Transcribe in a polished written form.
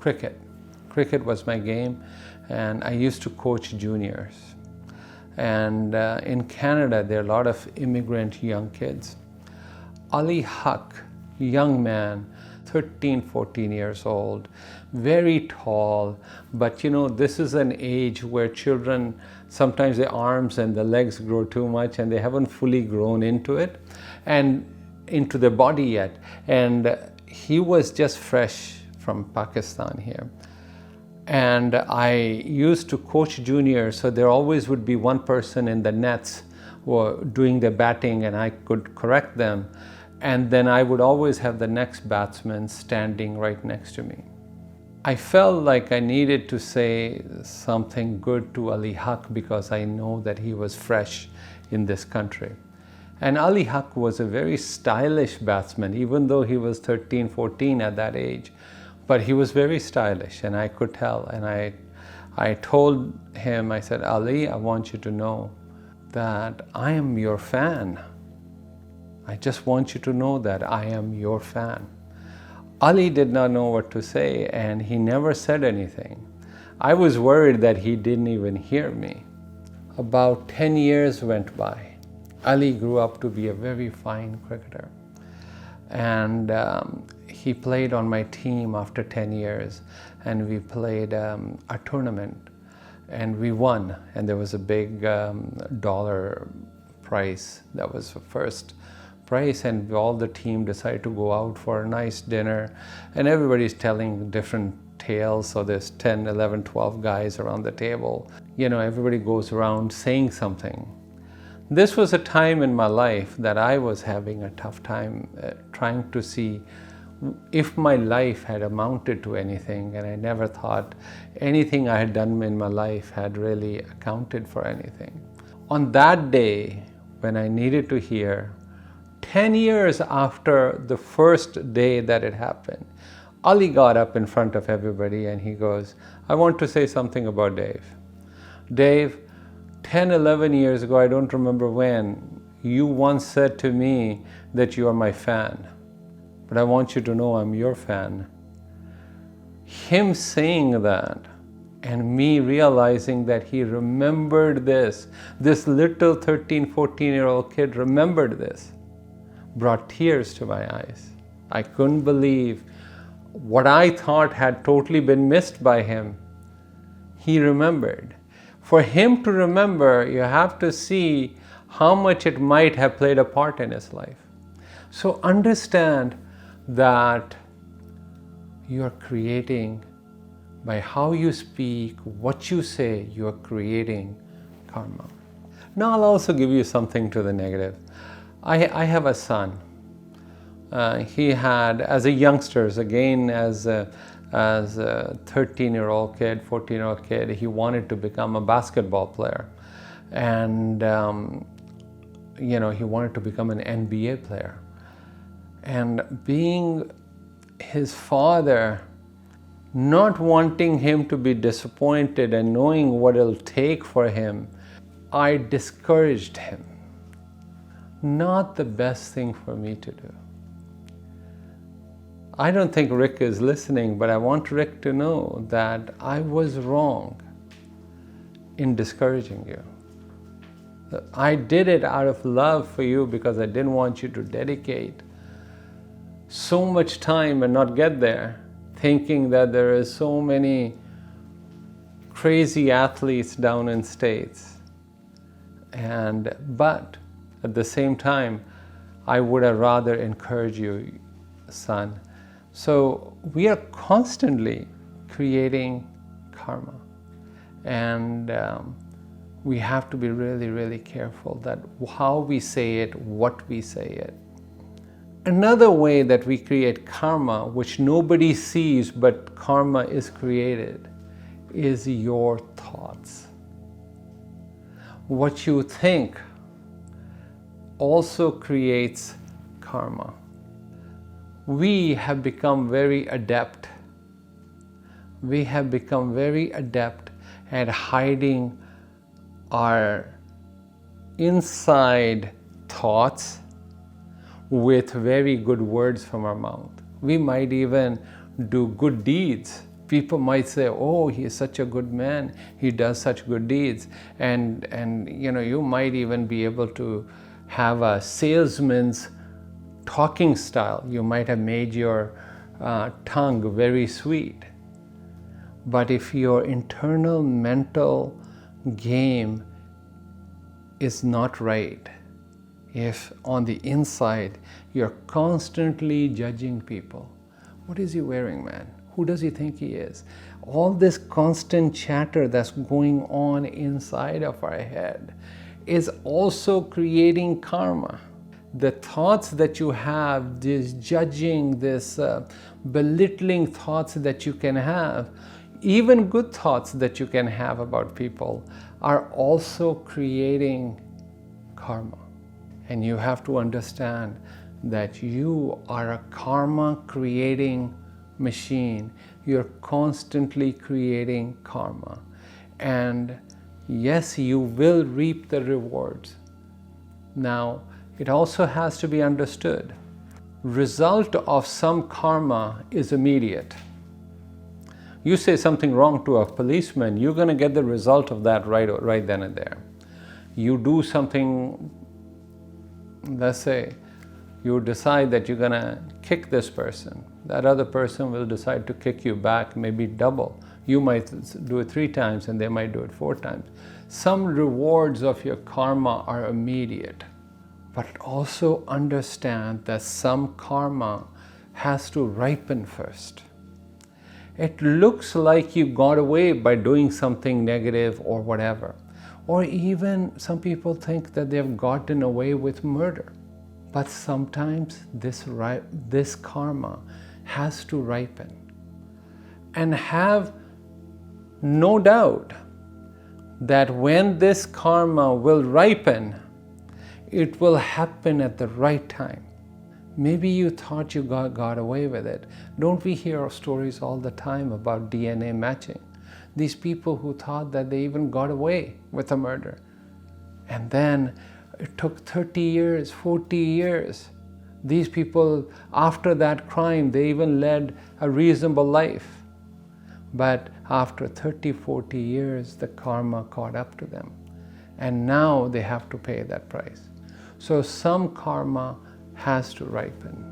cricket. Cricket was my game, and I used to coach juniors. And in Canada, there are a lot of immigrant young kids. Ali Haq, young man, 13, 14 years old, very tall, but this is an age where children, sometimes their arms and the legs grow too much and they haven't fully grown into it and into their body yet. And he was just fresh from Pakistan here. And I used to coach juniors, so there always would be one person in the nets or doing the batting, and I could correct them. And then I would always have the next batsman standing right next to me. I felt like I needed to say something good to Ali Haq because I know that he was fresh in this country. And Ali Haq was a very stylish batsman, even though he was 13, 14 at that age. But he was very stylish, and I could tell. And I told him, I said, Ali, I want you to know that I am your fan. I just want you to know that I am your fan. Ali did not know what to say, and he never said anything. I was worried that he didn't even hear me. About 10 years went by. Ali grew up to be a very fine cricketer. And he played on my team after 10 years, and we played a tournament, and we won. And there was a big dollar prize. That was the first prize, and all the team decided to go out for a nice dinner, and everybody's telling different tales. So there's 10, 11, 12 guys around the table. Everybody goes around saying something. This was a time in my life that I was having a tough time trying to see if my life had amounted to anything, and I never thought anything I had done in my life had really accounted for anything. On that day, when I needed to hear, 10 years after the first day that it happened, Ali got up in front of everybody and he goes, I want to say something about Dave. Dave, 10, 11 years ago, I don't remember when, you once said to me that you are my fan. But I want you to know I'm your fan. Him saying that and me realizing that he remembered this little 13, 14-year-old kid remembered this, brought tears to my eyes. I couldn't believe what I thought had totally been missed by him. He remembered. For him to remember, you have to see how much it might have played a part in his life. So understand that you are creating, by how you speak, what you say, you are creating karma. Now I'll also give you something to the negative. I have a son. He had, as a youngster, again as a 13-year-old kid, 14-year-old kid, he wanted to become a basketball player. And he wanted to become an NBA player. And being his father, not wanting him to be disappointed and knowing what it'll take for him, I discouraged him. Not the best thing for me to do. I don't think Rick is listening, but I want Rick to know that I was wrong in discouraging you. I did it out of love for you because I didn't want you to dedicate so much time and not get there, thinking that there is so many crazy athletes down in States. But at the same time, I would have rather encouraged you, son. So we are constantly creating karma. And we have to be really, really careful that how we say it, what we say it. Another way that we create karma, which nobody sees but karma is created, is your thoughts. What you think also creates karma. We have become very adept. We have become very adept at hiding our inside thoughts with very good words from our mouth. We might even do good deeds People might say, oh, he is such a good man, he does such good deeds. And you might even be able to have a salesman's talking style. You might have made your tongue very sweet. But if your internal mental game is not right, if on the inside you're constantly judging people, what is he wearing, man? Who does he think he is? All this constant chatter that's going on inside of our head is also creating karma. The thoughts that you have, this judging, this belittling thoughts that you can have, even good thoughts that you can have about people, are also creating karma. And you have to understand that you are a karma creating machine. You're constantly creating karma. And yes, you will reap the rewards. Now, it also has to be understood. Result of some karma is immediate. You say something wrong to a policeman, you're going to get the result of that right then and there. You do something, let's say, you decide that you're going to kick this person. That other person will decide to kick you back, maybe double. You might do it 3 times and they might do it 4 times. Some rewards of your karma are immediate. But also understand that some karma has to ripen first. It looks like you got away by doing something negative or whatever. Or even some people think that they've gotten away with murder. But sometimes this karma has to ripen. And have no doubt that when this karma will ripen, it will happen at the right time. Maybe you thought you got away with it. Don't we hear stories all the time about DNA matching? These people who thought that they even got away with a murder. And then it took 30 years, 40 years. These people, after that crime, they even led a reasonable life. But after 30, 40 years, the karma caught up to them. And now they have to pay that price. So some karma has to ripen.